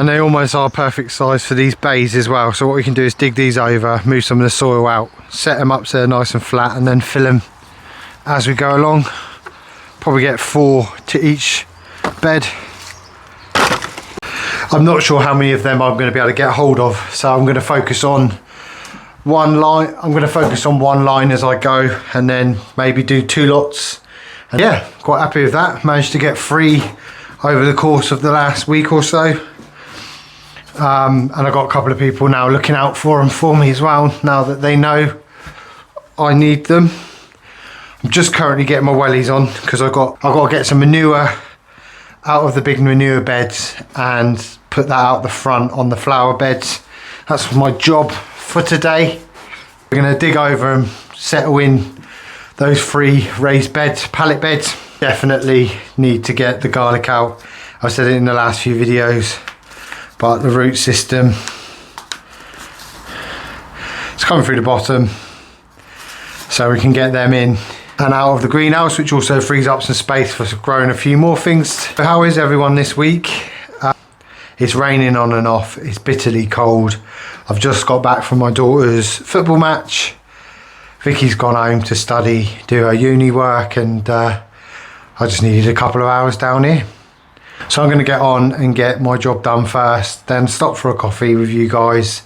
And they almost are perfect size for these bays as well. So what we can do is dig these over, move some of the soil out, set them up so they're nice and flat, and then fill them as we go along. Probably get 4 to each bed. I'm not sure how many of them I'm going to be able to get hold of, so I'm going to focus on one line. I'm going to focus on one line as I go, and then maybe do 2 lots. And yeah, quite happy with that. Managed to get 3 over the course of the last week or so. And I've got a couple of people now looking out for them for me as well, now that they know I need them. I'm just currently getting my wellies on because I've got to get some manure out of the big manure beds and put that out the front on the flower beds. That's my job for today. We're going to dig over and settle in those 3 raised beds, pallet beds. Definitely need to get the garlic out. I've said it in the last few videos, but the root system, it's coming through the bottom, so we can get them in and out of the greenhouse, which also frees up some space for growing a few more things. So how is everyone this week? It's raining on and off. It's bitterly cold. I've just got back from my daughter's football match. Vicky's gone home to study, do her uni work, and I just needed a couple of hours down here. So I'm going to get on and get my job done first, then stop for a coffee with you guys.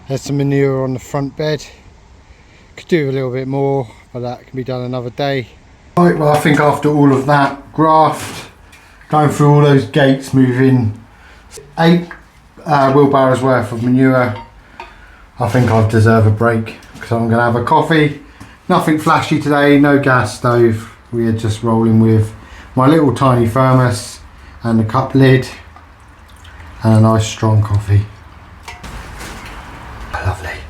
There's some manure on the front bed. Could do a little bit more, but that can be done another day. Right, well, I think after all of that graft, going through all those gates, moving 8 wheelbarrows worth of manure, I think I deserve a break, because I'm going to have a coffee. Nothing flashy today, no gas stove. We are just rolling with my little tiny thermos and the cup lid and a nice strong coffee. Lovely.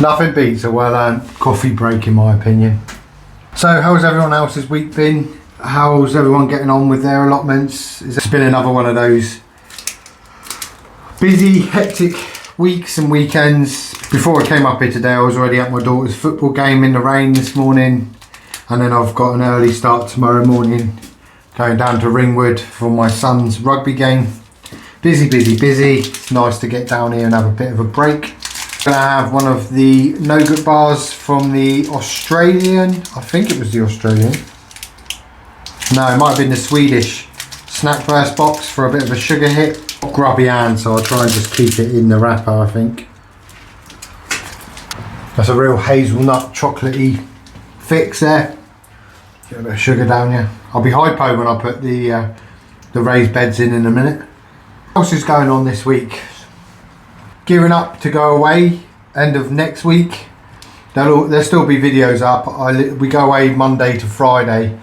Nothing beats a well-earned coffee break in my opinion. So how's everyone else's week been? How's everyone getting on with their allotments? It's been another one of those busy, hectic weeks and weekends. Before I came up here today, I was already at my daughter's football game in the rain this morning, and then I've got an early start tomorrow morning going down to Ringwood for my son's rugby game. Busy. It's nice to get down here and have a bit of a break. Gonna have one of the nougat bars from the Australian, I think it was the Australian. No, it might have been the Swedish snack burst box for a bit of a sugar hit. Grubby hand, so I'll try and just keep it in the wrapper, I think. That's a real hazelnut chocolatey fix there. Get a bit of sugar down here. I'll be hypo when I put the raised beds in a minute. What else is going on this week? Gearing up to go away end of next week. There'll still be videos up. We go away Monday to Friday,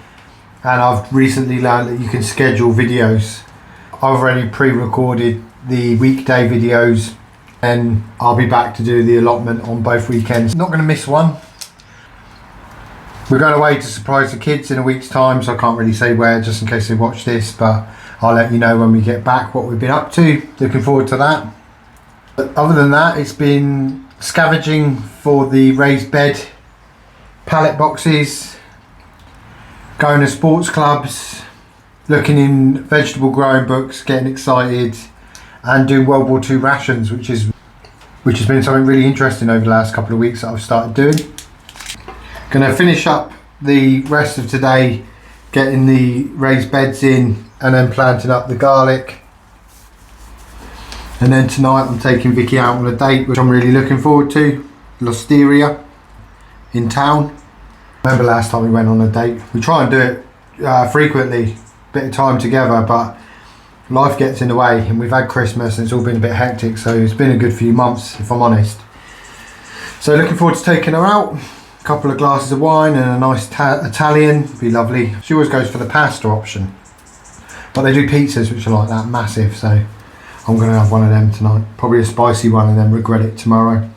and I've recently learned that you can schedule videos. I've already pre-recorded the weekday videos, and I'll be back to do the allotment on both weekends. Not going to miss one. We're going away to surprise the kids in a week's time, so I can't really say where just in case they watch this, but I'll let you know when we get back what we've been up to. Looking forward to that. But other than that, it's been scavenging for the raised bed pallet boxes, going to sports clubs, looking in vegetable growing books, getting excited, and doing World War II rations, which has been something really interesting over the last couple of weeks that I've started doing. Going to finish up the rest of today getting the raised beds in and then planting up the garlic. And then tonight I'm taking Vicky out on a date, which I'm really looking forward to. L'Osteria in town. Remember last time we went on a date? We try and do it frequently, bit of time together, but life gets in the way, and we've had Christmas and it's all been a bit hectic, so it's been a good few months if I'm honest. So looking forward to taking her out. A couple of glasses of wine and a nice Italian, be lovely. She always goes for the pasta option, but they do pizzas which are like that, massive, so I'm going to have one of them tonight. Probably a spicy one and then regret it tomorrow.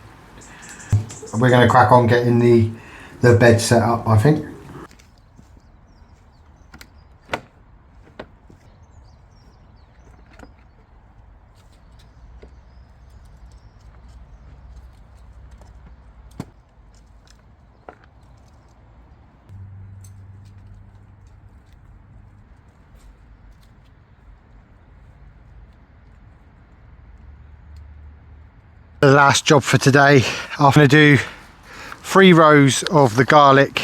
We're going to crack on getting the bed set up, I think. The last job for today, I'm going to do 3 rows of the garlic,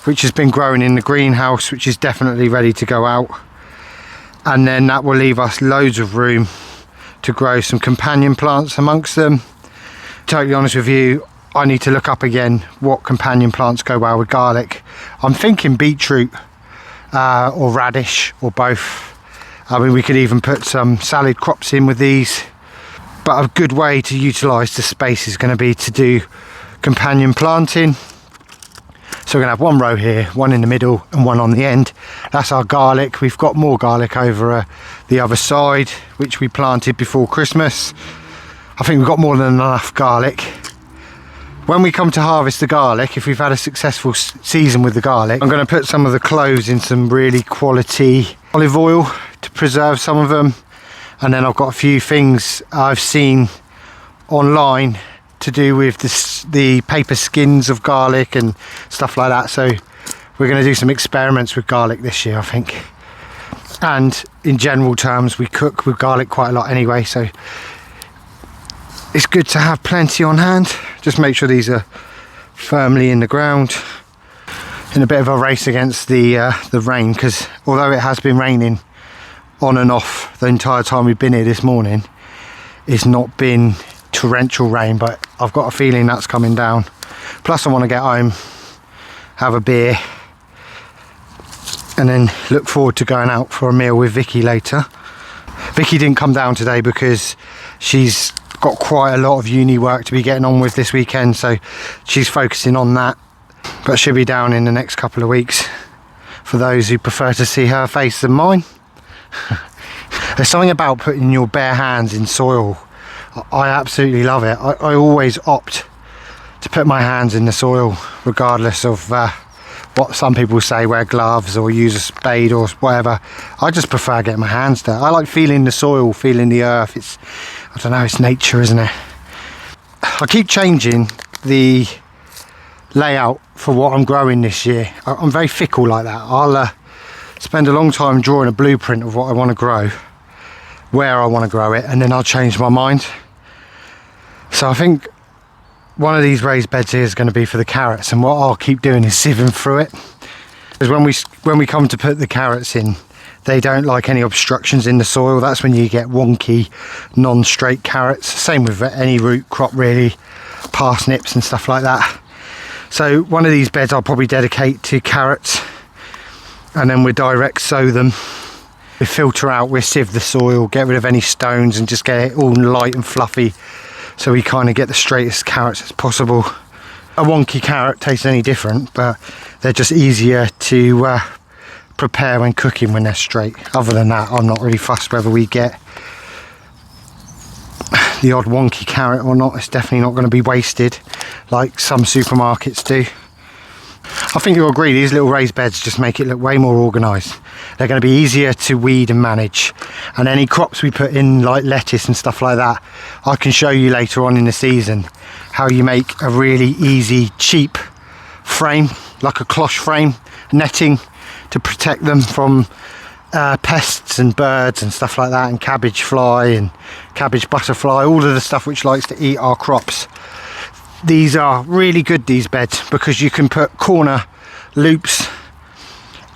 which has been growing in the greenhouse, which is definitely ready to go out, and then that will leave us loads of room to grow some companion plants amongst them. Totally honest with you, I need to look up again what companion plants go well with garlic. I'm thinking beetroot or radish or both. I mean, we could even put some salad crops in with these. But a good way to utilise the space is going to be to do companion planting. So we're going to have 1 row here, 1 in the middle and 1 on the end. That's our garlic. We've got more garlic over the other side, which we planted before Christmas. I think we've got more than enough garlic. When we come to harvest the garlic, if we've had a successful season with the garlic, I'm going to put some of the cloves in some really quality olive oil to preserve some of them. And then I've got a few things I've seen online to do with the paper skins of garlic and stuff like that. So we're going to do some experiments with garlic this year, I think. And in general terms, we cook with garlic quite a lot anyway, so it's good to have plenty on hand. Just make sure these are firmly in the ground. In a bit of a race against the rain, because although it has been raining on and off the entire time we've been here this morning, it's not been torrential rain, but I've got a feeling that's coming down. Plus I want to get home, have a beer, and then look forward to going out for a meal with Vicky later. Vicky didn't come down today because she's got quite a lot of uni work to be getting on with this weekend, so she's focusing on that, but she'll be down in the next couple of weeks for those who prefer to see her face than mine. There's something about putting your bare hands in soil. I absolutely love it. I always opt to put my hands in the soil regardless of what some people say, wear gloves or use a spade or whatever. I just prefer getting my hands dirty. I like feeling the soil, feeling the earth. It's, I don't know, it's nature, isn't it? I keep changing the layout for what I'm growing this year. I'm very fickle like that. I'll spend a long time drawing a blueprint of what I want to grow, where I want to grow it, and then I'll change my mind. So I think one of these raised beds here is going to be for the carrots, and what I'll keep doing is sieving through it, because when we come to put the carrots in, they don't like any obstructions in the soil. That's when you get wonky, non-straight carrots. Same with any root crop really, parsnips and stuff like that. So one of these beds I'll probably dedicate to carrots, and then we direct sow them. We filter out, we sieve the soil, get rid of any stones and just get it all light and fluffy, so we kind of get the straightest carrots as possible. A wonky carrot tastes any different, but they're just easier to prepare when cooking when they're straight. Other than that, I'm not really fussed whether we get the odd wonky carrot or not. It's definitely not going to be wasted like some supermarkets do. I think you'll agree, these little raised beds just make it look way more organised. They're going to be easier to weed and manage, and any crops we put in like lettuce and stuff like that, I can show you later on in the season how you make a really easy, cheap frame, like a cloche frame, netting to protect them from pests and birds and stuff like that, and cabbage fly and cabbage butterfly, all of the stuff which likes to eat our crops. These are really good, these beds, because you can put corner loops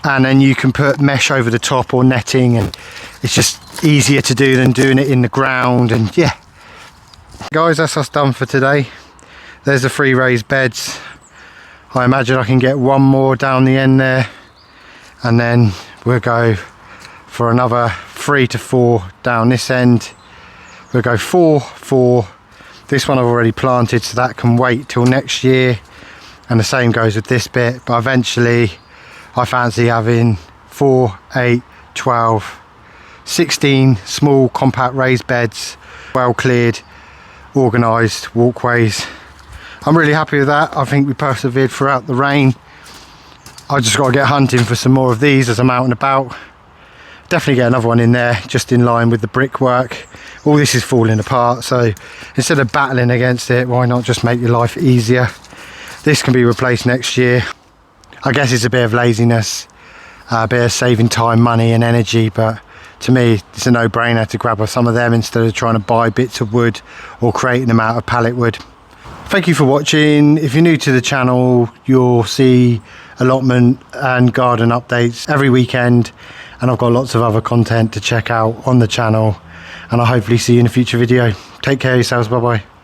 and then you can put mesh over the top or netting, and it's just easier to do than doing it in the ground. And yeah, guys, that's us done for today. There's the 3 raised beds. I imagine I can get one more down the end there, and then we'll go for another 3 to 4 down this end. We'll go 4, 4. This one I've already planted, so that can wait till next year, and the same goes with this bit. But eventually I fancy having 4, 8, 12, 16 small compact raised beds, well cleared, organised walkways. I'm really happy with that. I think we persevered throughout the rain. I just got to get hunting for some more of these as I'm out and about. Definitely get another one in there, just in line with the brickwork. All this is falling apart, so instead of battling against it, why not just make your life easier? This can be replaced next year. I guess it's a bit of laziness, a bit of saving time, money and energy, but to me it's a no-brainer to grab some of them instead of trying to buy bits of wood or creating them out of pallet wood. Thank you for watching. If you're new to the channel, you'll see allotment and garden updates every weekend, and I've got lots of other content to check out on the channel, and I'll hopefully see you in a future video. Take care of yourselves. Bye bye.